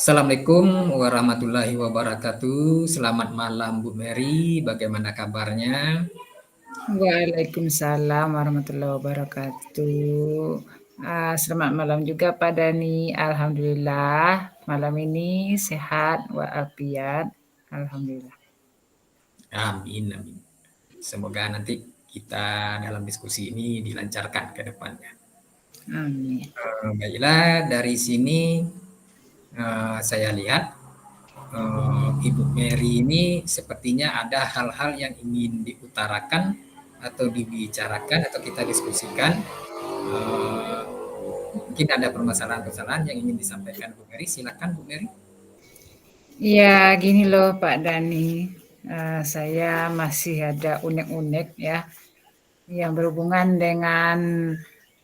Assalamualaikum warahmatullahi wabarakatuh. Selamat malam Bu Mary, bagaimana kabarnya? Waalaikumsalam warahmatullahi wabarakatuh. Selamat malam juga Pak Dani. Alhamdulillah malam ini sehat walafiat. Alhamdulillah. Amin, amin. Semoga nanti kita dalam diskusi ini dilancarkan ke depannya. Amin. Baiklah, dari sini saya lihat Ibu Mary ini sepertinya ada hal-hal yang ingin diutarakan atau dibicarakan atau kita diskusikan. Eh, Mungkin ada permasalahan-permasalahan yang ingin disampaikan Bu Mary. Silakan Bu Mary. Ya gini loh Pak Dani. Saya masih ada unek-unek ya yang berhubungan dengan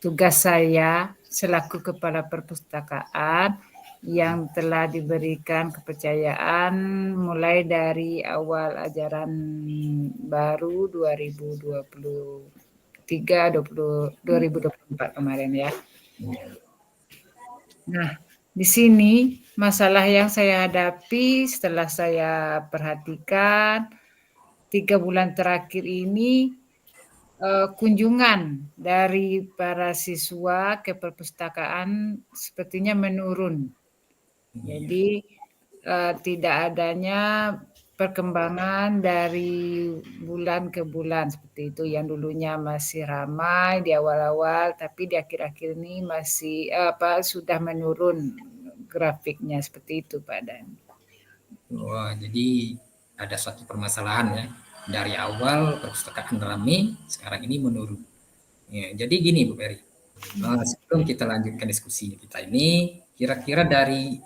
tugas saya selaku kepala perpustakaan yang telah diberikan kepercayaan mulai dari awal ajaran baru 2023 2024 kemarin ya. Nah, di sini masalah yang saya hadapi setelah saya perhatikan 3 bulan terakhir ini kunjungan dari para siswa ke perpustakaan sepertinya menurun. Jadi tidak adanya perkembangan dari bulan ke bulan seperti itu. Yang dulunya masih ramai di awal-awal, tapi di akhir-akhir ini masih sudah menurun grafiknya seperti itu, Pak Dan. Wah, jadi ada suatu permasalahan ya. Dari awal perpustakaan ramai, sekarang ini menurun. Ya, jadi gini Bu Peri, sebelum kita lanjutkan diskusi kita ini, kira-kira dari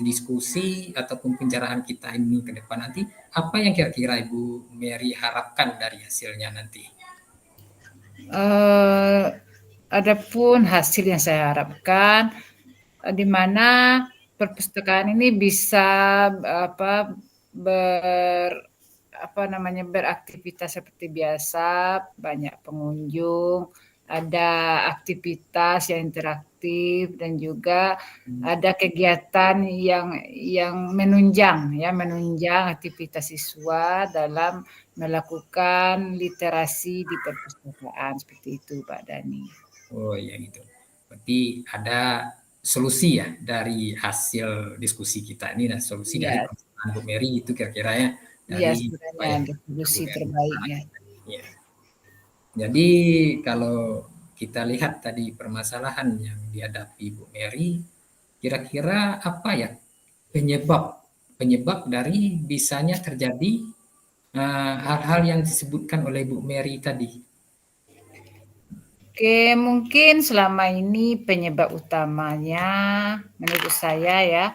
diskusi ataupun pembicaraan kita ini ke depan nanti, apa yang kira-kira Ibu Mary harapkan dari hasilnya nanti? Adapun hasil yang saya harapkan, di mana perpustakaan ini bisa beraktivitas seperti biasa, banyak pengunjung, ada aktivitas yang interaktif dan juga ada kegiatan yang menunjang aktivitas siswa dalam melakukan literasi di perpustakaan seperti itu, Pak Dani. Oh iya gitu. Berarti ada solusi ya dari hasil diskusi kita ini dan solusi dari Iya, permasalahan Bu Mary itu kira-kira ya iya dari apa sebenarnya yang ada Bu solusi Mary. terbaik ya. Ya. Jadi kalau kita lihat tadi permasalahan yang dihadapi Bu Mary, kira-kira apa ya penyebab penyebab dari bisanya terjadi hal-hal yang disebutkan oleh Bu Mary tadi? Oke, mungkin selama ini penyebab utamanya menurut saya ya,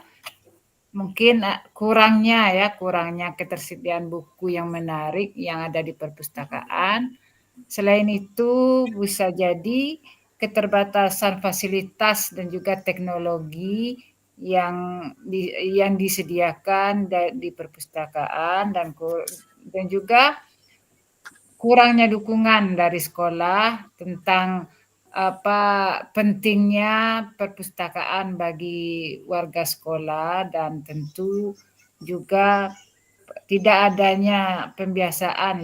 mungkin kurangnya ketersediaan buku yang menarik yang ada di perpustakaan. Selain itu bisa jadi keterbatasan fasilitas dan juga teknologi yang disediakan di perpustakaan dan juga kurangnya dukungan dari sekolah tentang pentingnya perpustakaan bagi warga sekolah dan tentu juga tidak adanya pembiasaan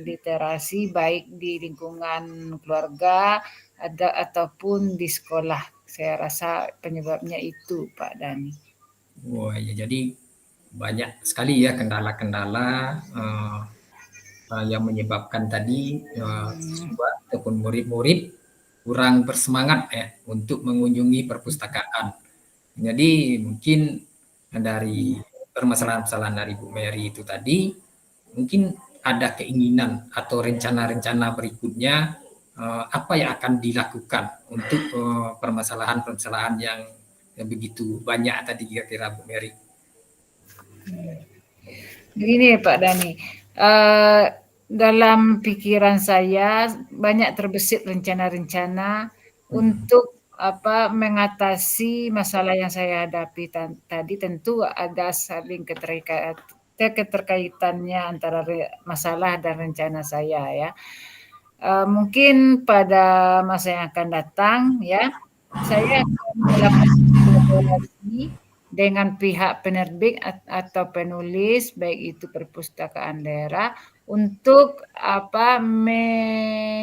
literasi baik di lingkungan keluarga ataupun di sekolah. Saya rasa penyebabnya itu, Pak Dani. Wah ya jadi banyak sekali ya kendala-kendala yang menyebabkan tadi siswa ataupun murid-murid kurang bersemangat ya untuk mengunjungi perpustakaan. Jadi mungkin dari permasalahan-permasalahan dari Bu Mary itu tadi, mungkin ada keinginan atau rencana-rencana berikutnya apa yang akan dilakukan untuk permasalahan-permasalahan yang begitu banyak tadi kira-kira Bu Mary. Begini Pak Dani, dalam pikiran saya banyak terbesit rencana-rencana untuk mengatasi masalah yang saya hadapi tadi. Tentu ada saling keterkaitannya antara masalah dan rencana saya ya. Mungkin pada masa yang akan datang ya, saya akan melakukan kolaborasi dengan pihak penerbit atau penulis, baik itu perpustakaan daerah, untuk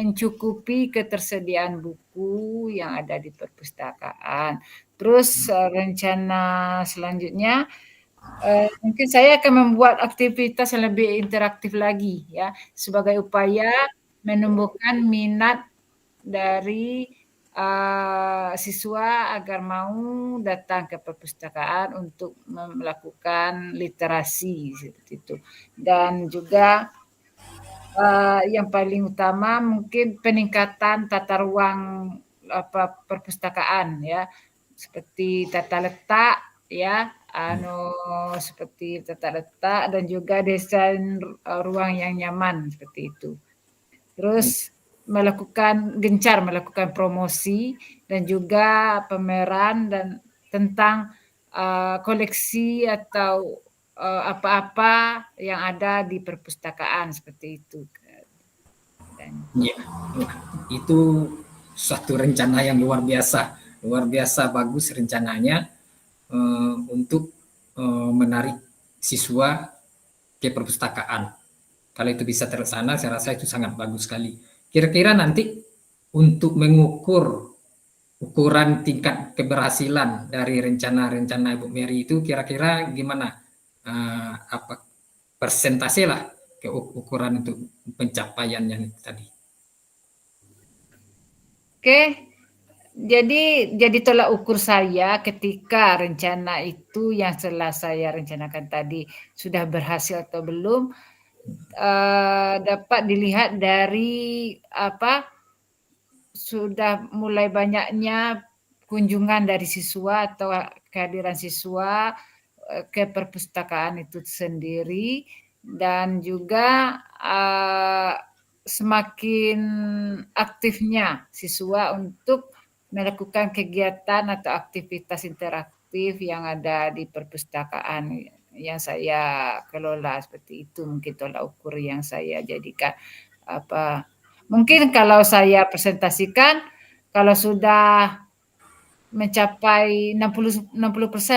mencukupi ketersediaan buku yang ada di perpustakaan. Terus rencana selanjutnya mungkin saya akan membuat aktivitas yang lebih interaktif lagi ya, sebagai upaya menumbuhkan minat dari siswa agar mau datang ke perpustakaan untuk melakukan literasi seperti itu. Dan juga yang paling utama mungkin peningkatan tata ruang perpustakaan ya, seperti tata letak ya, seperti tata letak dan juga desain ruang yang nyaman seperti itu. Terus gencar melakukan promosi dan juga pameran dan tentang koleksi atau apa-apa yang ada di perpustakaan seperti itu. Ya, itu suatu rencana yang luar biasa bagus rencananya untuk menarik siswa ke perpustakaan. Kalau itu bisa terlaksana, saya rasa itu sangat bagus sekali. Kira-kira nanti untuk mengukur ukuran tingkat keberhasilan dari rencana-rencana Ibu Mary itu kira-kira gimana? Apa persentase lah ke ukuran untuk pencapaiannya tadi? Oke, jadi tolak ukur saya ketika rencana itu yang telah saya rencanakan tadi sudah berhasil atau belum, dapat dilihat dari sudah mulai banyaknya kunjungan dari siswa atau kehadiran siswa ke perpustakaan itu sendiri, dan juga semakin aktifnya siswa untuk melakukan kegiatan atau aktivitas interaktif yang ada di perpustakaan yang saya kelola seperti itu. Mungkin tolak ukur yang saya jadikan mungkin kalau saya presentasikan, kalau sudah mencapai 60%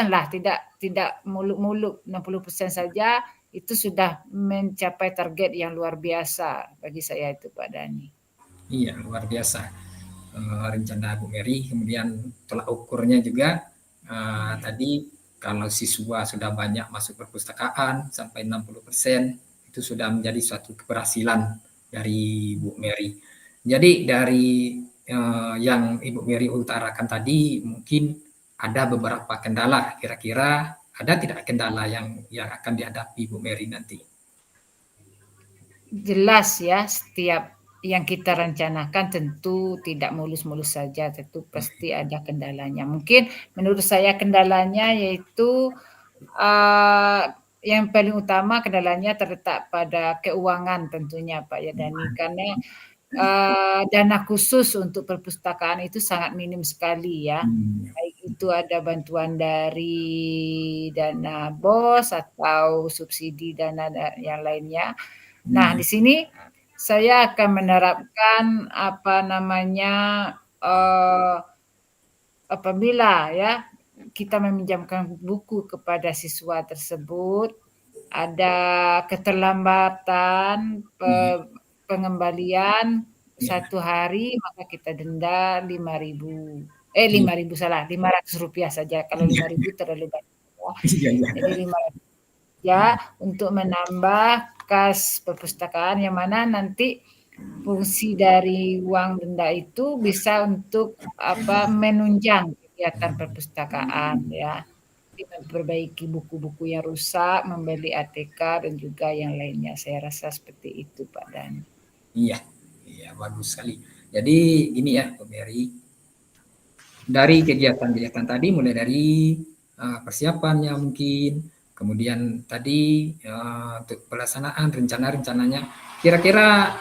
lah, tidak muluk-muluk 60% saja, itu sudah mencapai target yang luar biasa bagi saya itu Pak Dhani. Iya, luar biasa rencana Bu Mary. Kemudian tolak ukurnya juga tadi kalau siswa sudah banyak masuk perpustakaan sampai 60%, itu sudah menjadi suatu keberhasilan dari Bu Mary. Jadi dari yang Ibu Mary utarakan tadi mungkin ada beberapa kendala. Kira-kira ada tidak kendala yang akan dihadapi Bu Mary nanti? Jelas ya, setiap yang kita rencanakan tentu tidak mulus-mulus saja, tentu pasti ada kendalanya. Mungkin menurut saya kendalanya yaitu yang paling utama kendalanya terletak pada keuangan tentunya Pak Yadani, karena dana khusus untuk perpustakaan itu sangat minim sekali ya. Baik itu ada bantuan dari dana BOS atau subsidi dana yang lainnya. Nah, di sini saya akan menerapkan apabila ya kita meminjamkan buku kepada siswa tersebut, ada keterlambatan pengembalian 1 hari, maka kita denda 5.000. 5.000 salah, Rp500 saja. Kalau 5.000 terlalu banyak. Jadi 500 ya untuk menambah kas perpustakaan, yang mana nanti fungsi dari uang denda itu bisa untuk menunjang kegiatan perpustakaan ya, memperbaiki buku-buku yang rusak, membeli ATK dan juga yang lainnya. Saya rasa seperti itu Pak Dhani. Iya, bagus sekali. Jadi ini ya Bu Mary, dari kegiatan-kegiatan tadi mulai dari persiapannya mungkin, kemudian tadi untuk pelaksanaan rencana-rencananya, kira-kira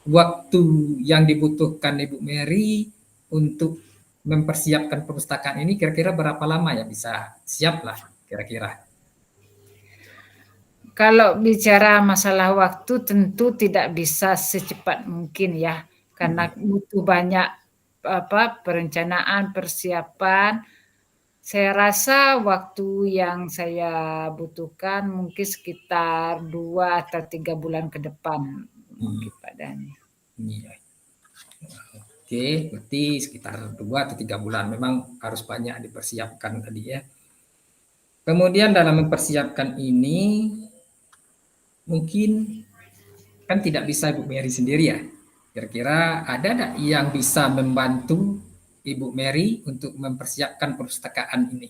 waktu yang dibutuhkan Ibu Mary untuk mempersiapkan perpustakaan ini kira-kira berapa lama ya bisa siap lah kira-kira? Kalau bicara masalah waktu tentu tidak bisa secepat mungkin ya, karena butuh banyak perencanaan, persiapan, Saya rasa waktu yang saya butuhkan mungkin sekitar 2 atau 3 bulan ke depan mungkin Pak Dhani. Iya. Oke, berarti sekitar 2 atau 3 bulan. Memang harus banyak dipersiapkan tadi ya. Kemudian dalam mempersiapkan ini, mungkin kan tidak bisa Ibu Mary sendiri ya. Kira-kira ada nggak yang bisa membantu Ibu Mary untuk mempersiapkan perpustakaan ini?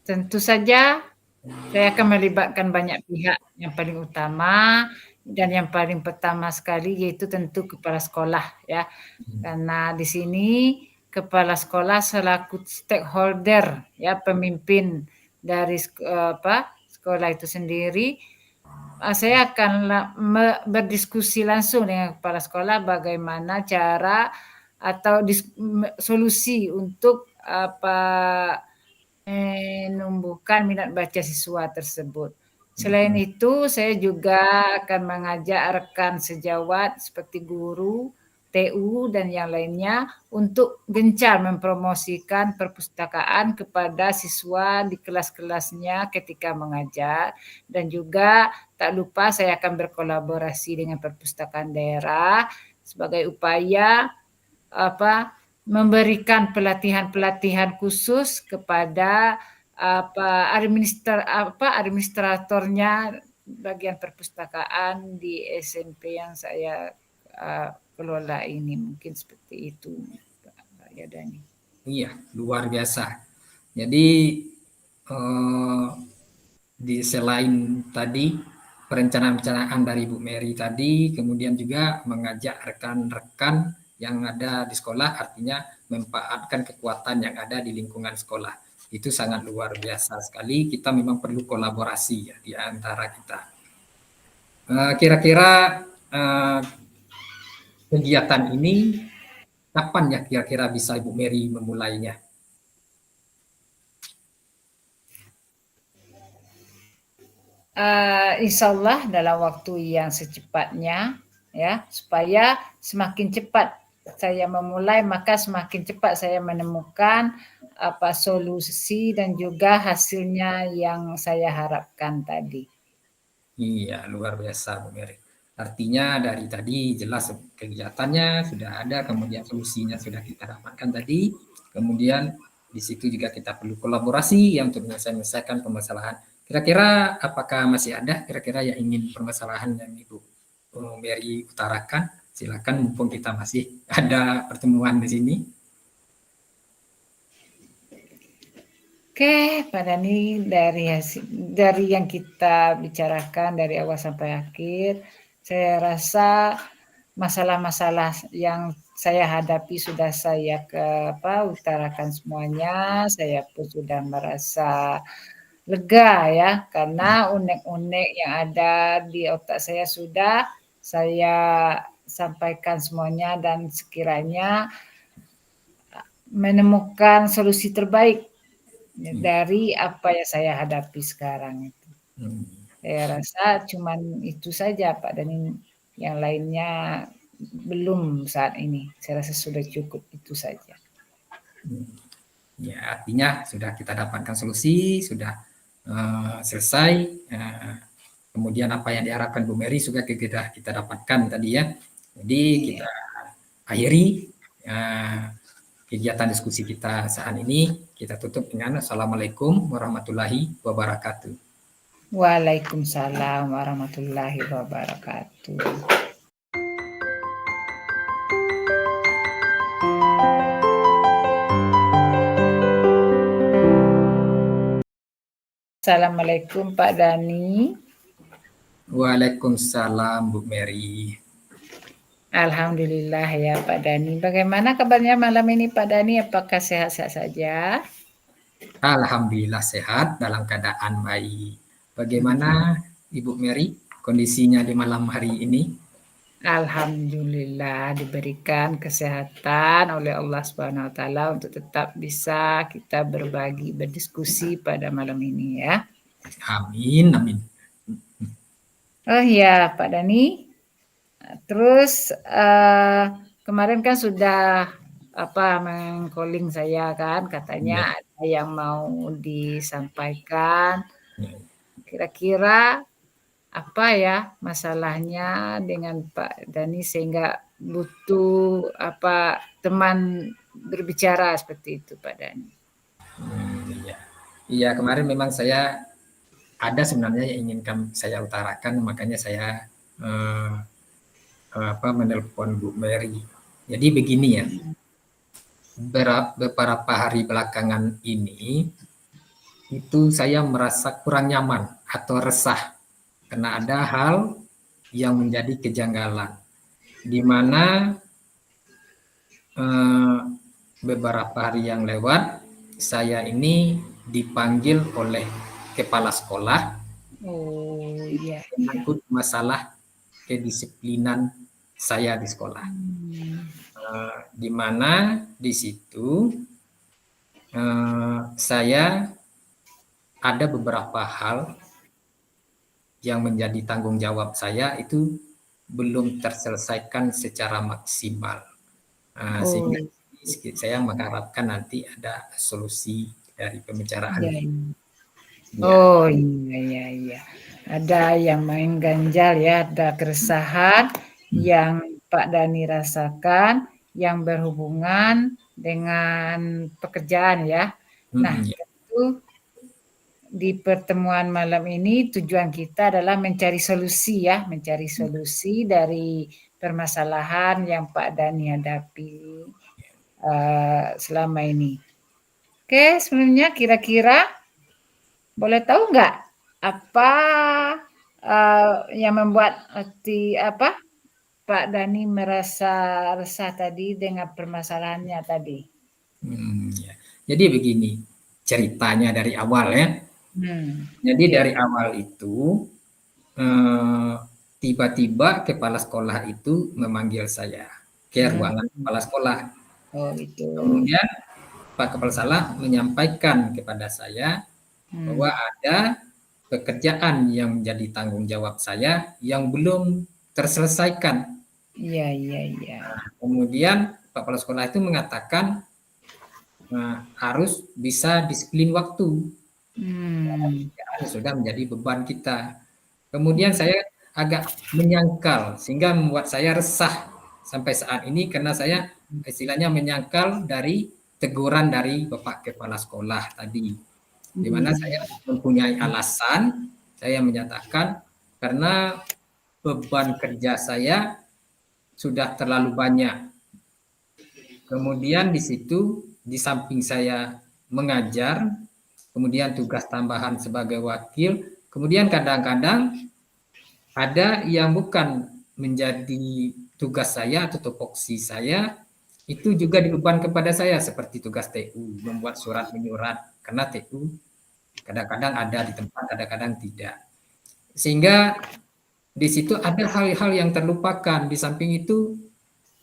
Tentu saja saya akan melibatkan banyak pihak. Yang paling utama dan yang paling pertama sekali yaitu tentu kepala sekolah ya. Karena di sini kepala sekolah selaku stakeholder ya, pemimpin dari sekolah itu sendiri. Saya akan berdiskusi langsung dengan kepala sekolah bagaimana cara atau solusi untuk menumbuhkan minat baca siswa tersebut. Selain itu, saya juga akan mengajak rekan sejawat seperti guru, TU, dan yang lainnya untuk gencar mempromosikan perpustakaan kepada siswa di kelas-kelasnya ketika mengajar. Dan juga tak lupa saya akan berkolaborasi dengan perpustakaan daerah sebagai upaya memberikan pelatihan-pelatihan khusus kepada administratornya bagian perpustakaan di SMP yang saya kelola ini. Mungkin seperti itu, Pak Yadani. Iya, luar biasa. Jadi di selain tadi perencanaan-perencanaan dari Bu Mary tadi, kemudian juga mengajak rekan-rekan yang ada di sekolah, artinya memanfaatkan kekuatan yang ada di lingkungan sekolah. Itu sangat luar biasa sekali. Kita memang perlu kolaborasi ya di antara kita. Kira-kira kegiatan ini kapan ya kira-kira bisa Ibu Mary memulainya? Insya Allah dalam waktu yang secepatnya ya, supaya semakin cepat saya memulai maka semakin cepat saya menemukan solusi dan juga hasilnya yang saya harapkan tadi. Iya, luar biasa Bu Mary. Artinya dari tadi jelas kegiatannya sudah ada, kemudian solusinya sudah kita dapatkan tadi, kemudian di situ juga kita perlu kolaborasi yang untuk menyelesaikan permasalahan. Kira-kira apakah masih ada kira-kira yang ingin permasalahan yang Ibu Mary utarakan? Silakan mumpung kita masih ada pertemuan di sini. Oke, Pak Dhani, dari yang kita bicarakan dari awal sampai akhir, saya rasa masalah-masalah yang saya hadapi sudah saya utarakan semuanya. Saya pun sudah merasa lega ya, karena unek-unek yang ada di otak saya sudah saya sampaikan semuanya dan sekiranya menemukan solusi terbaik dari apa yang saya hadapi sekarang itu. Saya rasa cuman itu saja Pak, dan yang lainnya belum saat ini. Saya rasa sudah cukup itu saja. Ya, artinya sudah kita dapatkan solusi, sudah selesai. Kemudian apa yang diharapkan Bu Mary sudah kita dapatkan tadi ya. Jadi kita akhiri kegiatan diskusi kita saat ini. Kita tutup dengan Assalamualaikum warahmatullahi wabarakatuh. Waalaikumsalam warahmatullahi wabarakatuh. Assalamualaikum Pak Dhani. Waalaikumsalam Bu Mary. Alhamdulillah ya Pak Dhani. Bagaimana kabarnya malam ini Pak Dhani? Apakah sehat-sehat saja? Alhamdulillah sehat dalam keadaan baik. Bagaimana Ibu Mary kondisinya di malam hari ini? Alhamdulillah diberikan kesehatan oleh Allah Subhanahu wa taala untuk tetap bisa kita berbagi, berdiskusi pada malam ini ya. Amin, amin. Oh ya Pak Dhani. Terus kemarin kan sudah meng-calling saya kan, katanya Ya, ada yang mau disampaikan. ya. Kira-kira apa ya masalahnya dengan Pak Dani sehingga butuh teman berbicara seperti itu Pak Dani. Iya. Iya, kemarin memang saya ada sebenarnya yang ingin saya utarakan, makanya saya eh, menelpon Bu Mary. Jadi begini ya, beberapa hari belakangan ini itu saya merasa kurang nyaman atau resah karena ada hal yang menjadi kejanggalan, di mana eh, beberapa hari yang lewat saya ini dipanggil oleh kepala sekolah Oh iya iya. menyangkut masalah kedisiplinan saya di sekolah. Di mana di situ saya ada beberapa hal yang menjadi tanggung jawab saya itu belum terselesaikan secara maksimal. Sehingga Oh saya mengharapkan nanti ada solusi dari pembicaraan iya, ini. iya. Ya, Oh iya iya iya. Ada yang main ganjal ya, ada keresahan yang Pak Dani rasakan yang berhubungan dengan pekerjaan ya. Nah, ya, tentu di pertemuan malam ini tujuan kita adalah mencari solusi ya, mencari solusi dari permasalahan yang Pak Dani hadapi selama ini. Oke, sebelumnya kira-kira boleh tahu nggak apa yang membuat Pak Dani merasa resah tadi dengan permasalahannya tadi? ya. Jadi begini ceritanya dari awal ya. Jadi Oke. dari awal itu eh, tiba-tiba kepala sekolah itu memanggil saya ke Hmm. ruangan kepala sekolah. Oh itu. Kemudian Pak Kepala Sekolah menyampaikan kepada saya Hmm. bahwa ada pekerjaan yang menjadi tanggung jawab saya yang belum terselesaikan. Iya iya iya. Kemudian Pak Kepala Sekolah itu mengatakan harus bisa disiplin waktu. Hmm. Sudah menjadi beban kita. Kemudian Hmm. saya agak menyangkal sehingga membuat saya resah sampai saat ini karena saya istilahnya menyangkal dari teguran dari Bapak Kepala Sekolah tadi, di mana Hmm. saya mempunyai alasan, saya menyatakan karena beban kerja saya sudah terlalu banyak. Kemudian di situ di samping saya mengajar, kemudian tugas tambahan sebagai wakil, kemudian kadang-kadang ada yang bukan menjadi tugas saya atau tupoksi saya, itu juga dibeban kepada saya seperti tugas TU, membuat surat menyurat karena TU kadang-kadang ada di tempat, kadang-kadang tidak. Sehingga di situ ada hal-hal yang terlupakan. Di samping itu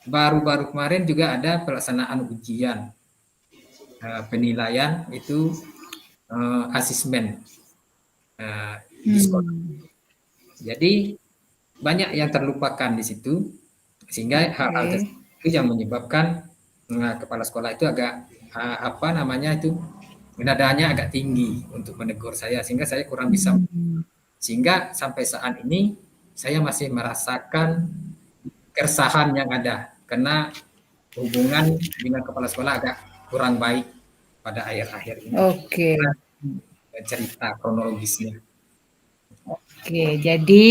baru-baru kemarin juga ada pelaksanaan ujian penilaian itu asesmen di sekolah. Hmm. Jadi banyak yang terlupakan di situ sehingga hal-hal Oke. tersebut yang menyebabkan kepala sekolah itu agak nadanya agak tinggi untuk menegur saya sehingga saya kurang bisa, Hmm. sehingga sampai saat ini saya masih merasakan keresahan yang ada karena hubungan dengan kepala sekolah agak kurang baik pada akhir-akhir ini. Oke. Cerita kronologisnya. Oke, jadi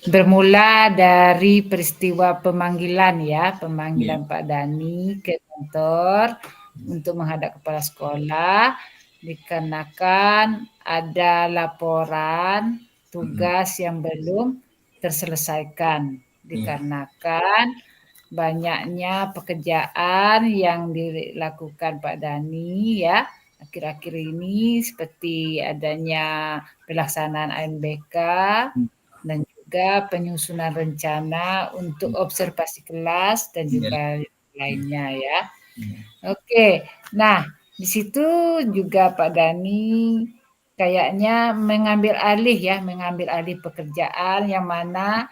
bermula dari peristiwa pemanggilan ya, Iya. pemanggilan Pak Dani ke kantor untuk menghadap kepala sekolah dikarenakan ada laporan Mm-mm. tugas yang belum terselesaikan Iya. dikarenakan banyaknya pekerjaan yang dilakukan Pak Dani ya akhir-akhir ini seperti adanya pelaksanaan ANBK dan juga penyusunan rencana untuk observasi kelas dan Iya. juga lainnya ya. Iya. Oke, nah di situ juga Pak Dani kayaknya mengambil alih pekerjaan yang mana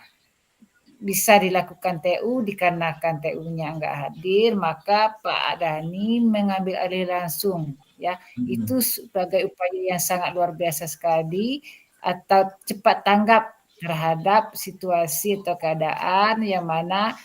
bisa dilakukan TU dikarenakan TU-nya enggak hadir, maka Pak Dhani mengambil alih langsung ya. Itu sebagai upaya yang sangat luar biasa sekali atau cepat tanggap terhadap situasi atau keadaan yang mana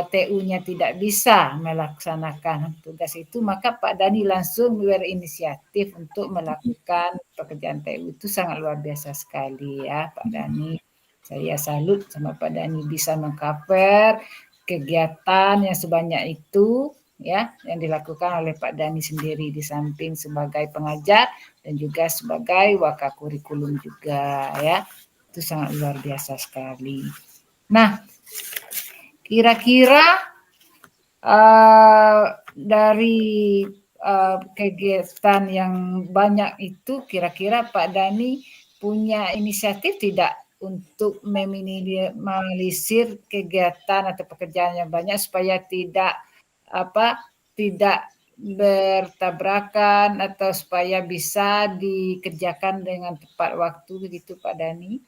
TU-nya tidak bisa melaksanakan tugas itu, maka Pak Dhani langsung berinisiatif untuk melakukan pekerjaan TU. Itu sangat luar biasa sekali ya Pak Dhani. Saya salut sama Pak Dhani bisa mengcover kegiatan yang sebanyak itu ya yang dilakukan oleh Pak Dhani sendiri di samping sebagai pengajar dan juga sebagai wakakurikulum juga ya. Itu sangat luar biasa sekali. Nah, kira-kira dari kegiatan yang banyak itu, kira-kira Pak Dhani punya inisiatif tidak untuk meminimalisir kegiatan atau pekerjaan yang banyak supaya tidak bertabrakan atau supaya bisa dikerjakan dengan tepat waktu gitu Pak Dhani?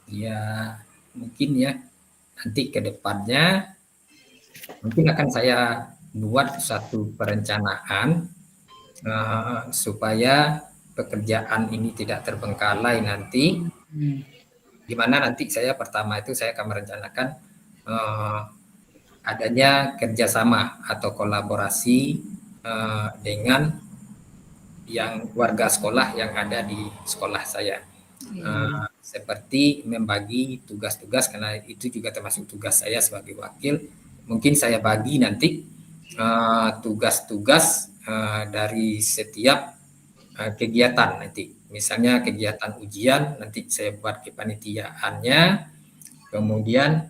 Ya, mungkin ya nanti ke depannya mungkin akan saya buat satu perencanaan supaya pekerjaan ini tidak terbengkalai nanti. Di mana nanti saya pertama itu saya akan merencanakan adanya kerjasama atau kolaborasi dengan yang warga sekolah yang ada di sekolah saya. Seperti membagi tugas-tugas, karena itu juga termasuk tugas saya sebagai wakil. Mungkin saya bagi nanti tugas-tugas dari setiap kegiatan nanti. Misalnya kegiatan ujian, nanti saya buat kepanitiaannya. Kemudian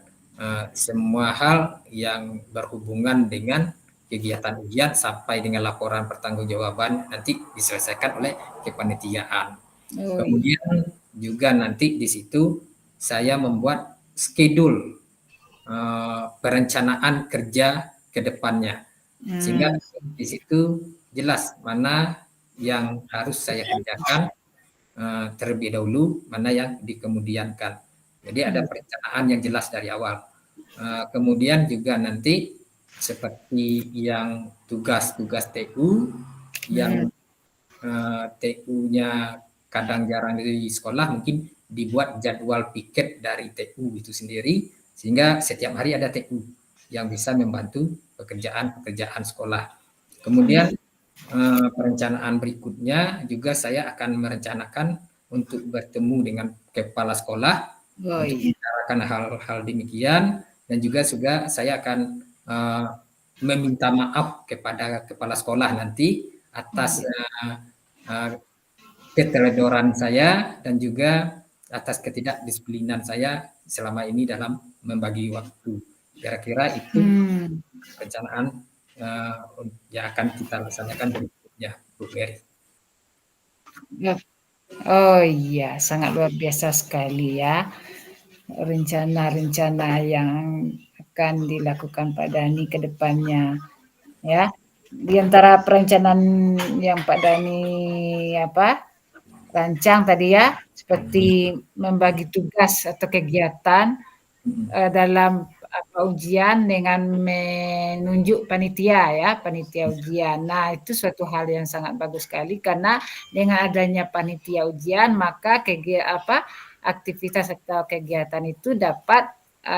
semua hal yang berhubungan dengan kegiatan ujian sampai dengan laporan pertanggungjawaban nanti diselesaikan oleh kepanitiaan. Kemudian juga nanti di situ saya membuat schedule perencanaan kerja ke depannya. Sehingga di situ jelas mana yang harus saya kerjakan terlebih dahulu, mana yang dikemudiankan. Jadi ada perencanaan yang jelas dari awal. Kemudian juga nanti seperti yang tugas-tugas TU yang TU-nya kadang jarang di sekolah, mungkin dibuat jadwal piket dari TU itu sendiri sehingga setiap hari ada TU yang bisa membantu pekerjaan-pekerjaan sekolah. Kemudian perencanaan berikutnya juga saya akan merencanakan untuk bertemu dengan kepala sekolah untuk membicarakan hal-hal demikian, dan juga saya akan meminta maaf kepada kepala sekolah nanti atas keteledoran saya dan juga atas ketidakdisiplinan saya selama ini dalam membagi waktu. Kira-kira itu perencanaan yang akan kita laksanakan berikutnya, Bu Mary. Oh iya, sangat luar biasa sekali ya rencana-rencana yang akan dilakukan Pak Dhani ke depannya ya. Di antara perencanaan yang Pak Dhani rancang tadi ya, seperti membagi tugas atau kegiatan dalam ujian dengan menunjuk panitia ujian. Nah, itu suatu hal yang sangat bagus sekali karena dengan adanya panitia ujian maka aktivitas atau kegiatan itu dapat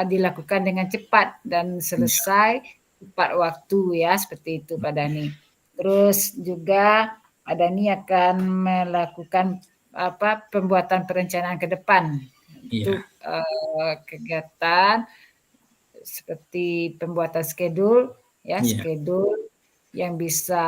dilakukan dengan cepat dan selesai tepat waktu ya, seperti itu Pak Dhani. Terus juga Pak Dhani akan melakukan pembuatan perencanaan ke depan untuk kegiatan seperti pembuatan schedule schedule yang bisa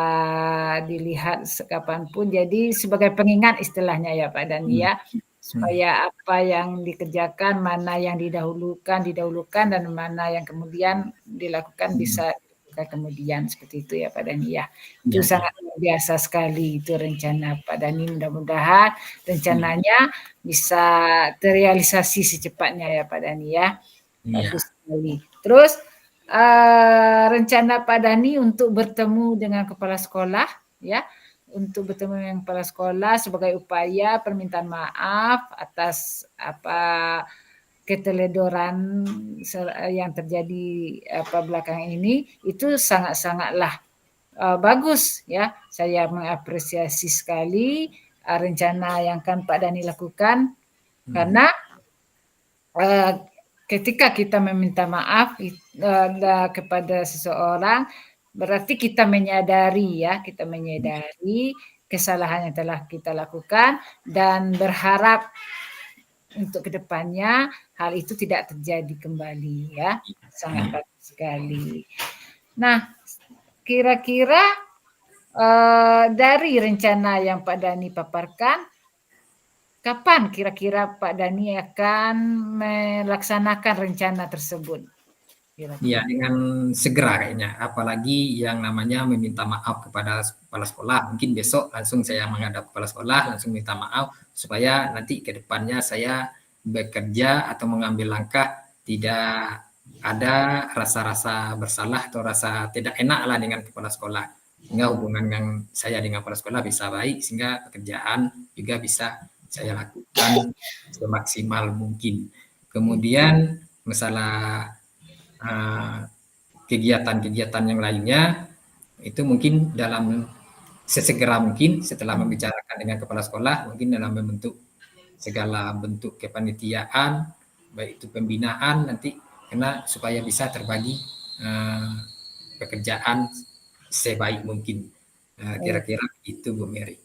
dilihat kapanpun. Jadi sebagai pengingat istilahnya ya Pak Dhani ya, supaya apa yang dikerjakan, mana yang didahulukan dan mana yang kemudian dilakukan bisa kemudian, seperti itu ya Pak Dhani ya. Itu sangat luar biasa sekali itu rencana Pak Dhani, mudah-mudahan rencananya bisa terrealisasi secepatnya ya Pak Dhani ya. Bagus sekali. Terus rencana Pak Dhani untuk bertemu dengan kepala sekolah ya, untuk bertemu dengan kepala sekolah sebagai upaya permintaan maaf atas keteledoran yang terjadi belakang ini itu sangat-sangatlah bagus ya. Saya mengapresiasi sekali rencana yang akan Pak Dhani lakukan karena ketika kita meminta maaf kepada seseorang berarti kita menyadari kesalahan yang telah kita lakukan dan berharap untuk kedepannya hal itu tidak terjadi kembali ya. Sangat bagus sekali. Nah, kira-kira dari rencana yang Pak Dhani paparkan, kapan kira-kira Pak Dhani akan melaksanakan rencana tersebut? Ya, dengan segera kayaknya. Apalagi yang namanya meminta maaf kepada kepala sekolah. Mungkin besok langsung saya menghadap kepala sekolah, langsung minta maaf supaya nanti ke depannya saya bekerja atau mengambil langkah tidak ada rasa-rasa bersalah atau rasa tidak enak lah dengan kepala sekolah. Sehingga hubungan yang saya dengan kepala sekolah bisa baik, sehingga pekerjaan juga bisa saya lakukan semaksimal mungkin. Kemudian masalah kegiatan-kegiatan yang lainnya itu mungkin dalam sesegera mungkin setelah membicarakan dengan kepala sekolah, mungkin dalam membentuk segala bentuk kepanitiaan, baik itu pembinaan nanti karena supaya bisa terbagi pekerjaan sebaik mungkin. Kira-kira itu Bu Mary.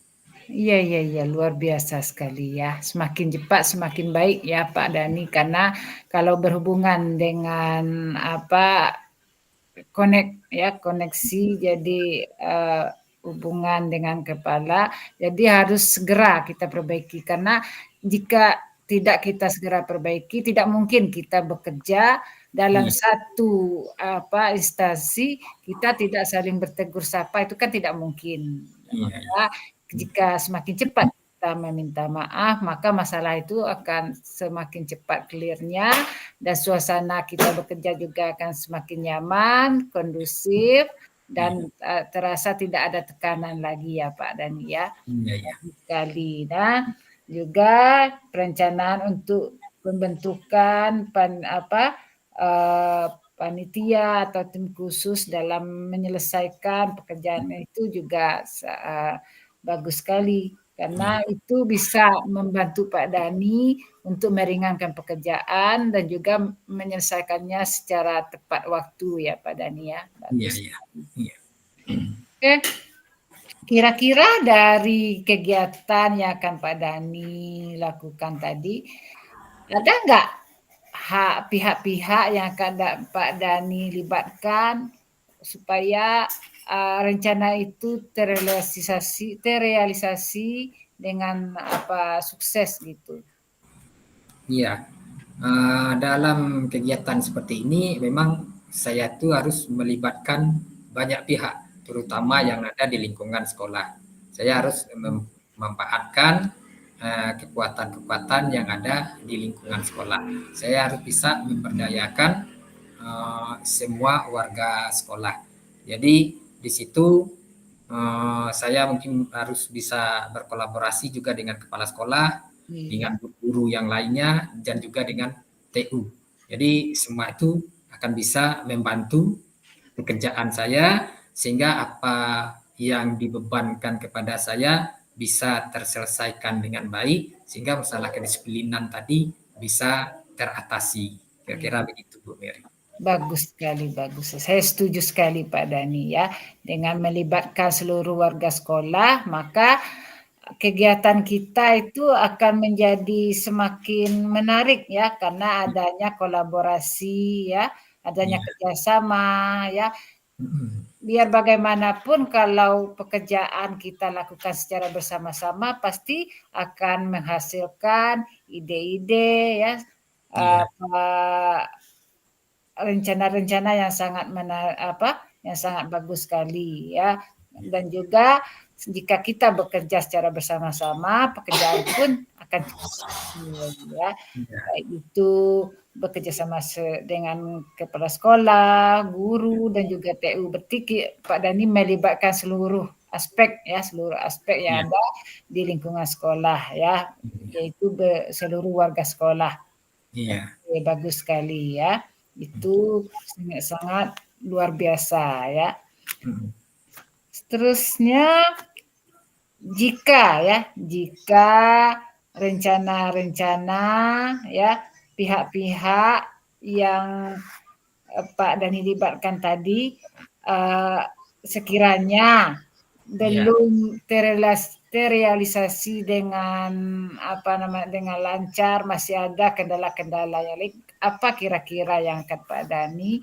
Iya, luar biasa sekali ya. Semakin cepat semakin baik ya Pak Dhani, karena kalau berhubungan dengan koneksi jadi hubungan dengan kepala, jadi harus segera kita perbaiki karena jika tidak kita segera perbaiki tidak mungkin kita bekerja dalam satu instansi kita tidak saling bertegur sapa, itu kan tidak mungkin. Maka jika semakin cepat kita meminta maaf, maka masalah itu akan semakin cepat clear-nya dan suasana kita bekerja juga akan semakin nyaman, kondusif, dan terasa tidak ada tekanan lagi ya Pak Dhani ya. Sekali. Dan juga perencanaan untuk pembentukan panitia atau tim khusus dalam menyelesaikan pekerjaan itu juga bagus sekali karena itu bisa membantu Pak Dhani untuk meringankan pekerjaan dan juga menyelesaikannya secara tepat waktu ya Pak Dhani ya. Bagus. Iya. Oke. Kira-kira dari kegiatan yang akan Pak Dhani lakukan tadi, ada nggak pihak-pihak yang akan Pak Dhani libatkan supaya rencana itu terrealisasi dengan sukses gitu? Iya, dalam kegiatan seperti ini memang saya tuh harus melibatkan banyak pihak, terutama yang ada di lingkungan sekolah. Saya harus memanfaatkan kekuatan-kekuatan yang ada di lingkungan sekolah. Saya harus bisa memberdayakan semua warga sekolah. Jadi di situ saya mungkin harus bisa berkolaborasi juga dengan kepala sekolah, dengan guru yang lainnya, dan juga dengan TU. Jadi semua itu akan bisa membantu pekerjaan saya sehingga apa yang dibebankan kepada saya bisa terselesaikan dengan baik sehingga masalah kedisiplinan tadi bisa teratasi. Kira-kira begitu Bu Mary. Bagus sekali, bagus. Saya setuju sekali Pak Dhani ya. Dengan melibatkan seluruh warga sekolah, maka kegiatan kita itu akan menjadi semakin menarik ya karena adanya kolaborasi ya, adanya kerjasama ya. Biar bagaimanapun kalau pekerjaan kita lakukan secara bersama-sama pasti akan menghasilkan ide-ide ya, rencana-rencana yang sangat bagus sekali ya. Dan juga jika kita bekerja secara bersama-sama, pekerjaan pun akan ya. Baik itu bekerja sama dengan kepala sekolah, guru dan juga TU. Berarti Pak Dhani melibatkan seluruh aspek yang ada di lingkungan sekolah ya, yaitu seluruh warga sekolah. Iya. Oke, bagus sekali ya. Itu sangat luar biasa ya. Seterusnya, jika rencana-rencana ya pihak-pihak yang Pak Dani libatkan tadi sekiranya Iya. belum terrealisasi dengan dengan lancar, masih ada kendala-kendala yang lain, apa kira-kira yang akan Pak Dani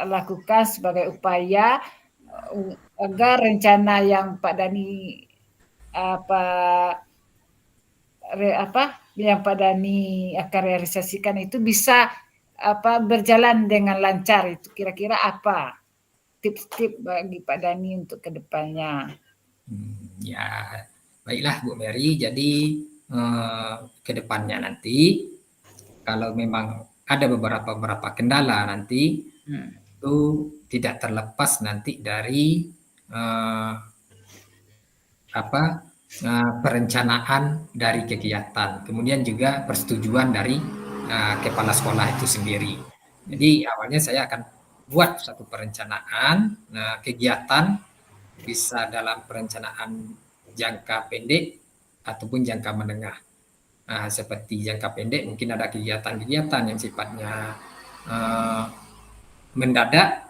lakukan sebagai upaya agar rencana yang Pak Dani yang Pak Dani akan realisasikan itu bisa berjalan dengan lancar. Itu kira-kira apa tips-tips bagi Pak Dani untuk kedepannya? Ya, baiklah Bu Mary. Jadi kedepannya nanti kalau memang ada beberapa kendala nanti itu tidak terlepas nanti dari perencanaan dari kegiatan, kemudian juga persetujuan dari kepala sekolah itu sendiri. Jadi awalnya saya akan buat satu perencanaan kegiatan, bisa dalam perencanaan jangka pendek ataupun jangka menengah. Seperti jangka pendek mungkin ada kegiatan-kegiatan yang sifatnya mendadak,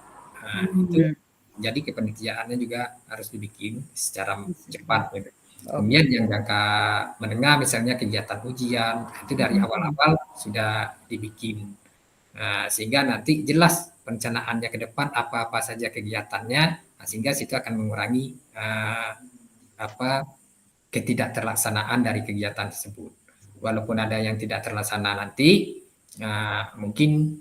itu jadi kepanitiaannya juga harus dibikin secara cepat gitu. Kemudian yang jangka menengah misalnya kegiatan ujian itu dari awal-awal sudah dibikin, sehingga nanti jelas perencanaannya ke depan apa-apa saja kegiatannya, sehingga situ akan mengurangi ketidakterlaksanaan dari kegiatan tersebut. Walaupun ada yang tidak terlaksana nanti, mungkin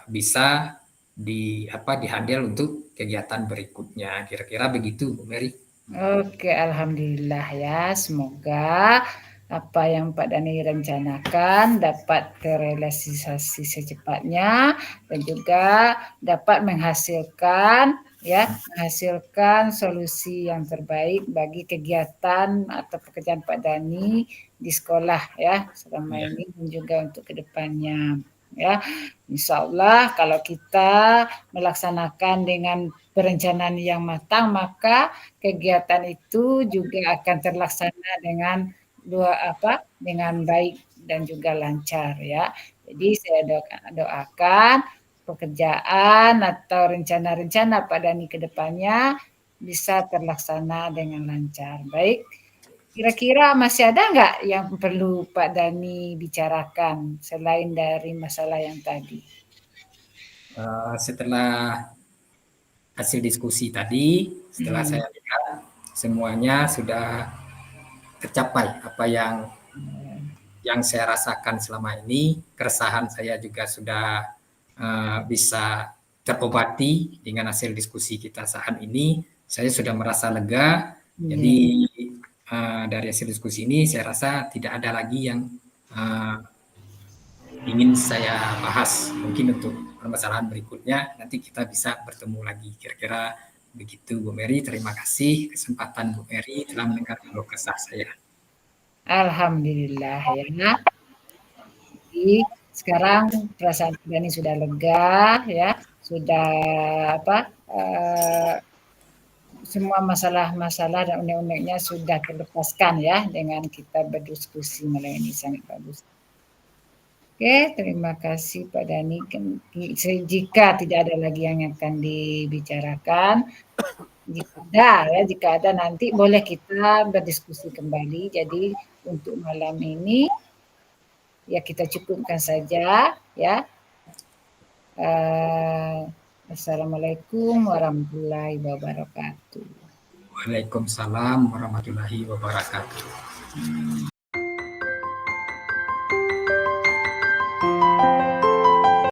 bisa dihandle untuk kegiatan berikutnya. Kira-kira begitu, Bu Mary. Oke, alhamdulillah ya. Semoga apa yang Pak Dani rencanakan dapat terrealisasi secepatnya dan juga dapat menghasilkan solusi yang terbaik bagi kegiatan atau pekerjaan Pak Dani di sekolah ya selama Ya. ini dan juga untuk kedepannya ya. Insya Allah kalau kita melaksanakan dengan perencanaan yang matang, maka kegiatan itu juga akan terlaksana dengan baik dan juga lancar ya. Jadi saya doakan pekerjaan atau rencana-rencana Pak Dani ke depannya bisa terlaksana dengan lancar. Baik, kira-kira masih ada nggak yang perlu Pak Dani bicarakan selain dari masalah yang tadi? Setelah hasil diskusi tadi, setelah saya lihat semuanya sudah tercapai apa yang saya rasakan selama ini, keresahan saya juga sudah bisa terobati dengan hasil diskusi kita saat ini. Saya sudah merasa lega. Jadi dari hasil diskusi ini saya rasa tidak ada lagi yang ingin saya bahas. Mungkin untuk permasalahan berikutnya nanti kita bisa bertemu lagi. Kira-kira begitu, Bu Mary. Terima kasih kesempatan Bu Mary telah mendengar keluh kesah saya. Alhamdulillah ya. Jadi sekarang perasaan Dani sudah lega ya, sudah semua masalah-masalah dan unek-uneknya sudah terlepaskan ya dengan kita berdiskusi malam ini, sangat bagus. Oke, terima kasih Pak Dani. Jika tidak ada lagi yang akan dibicarakan, jika ada nanti boleh kita berdiskusi kembali. Jadi untuk malam ini ya kita cukupkan saja ya. Assalamualaikum warahmatullahi wabarakatuh. Waalaikumsalam warahmatullahi wabarakatuh.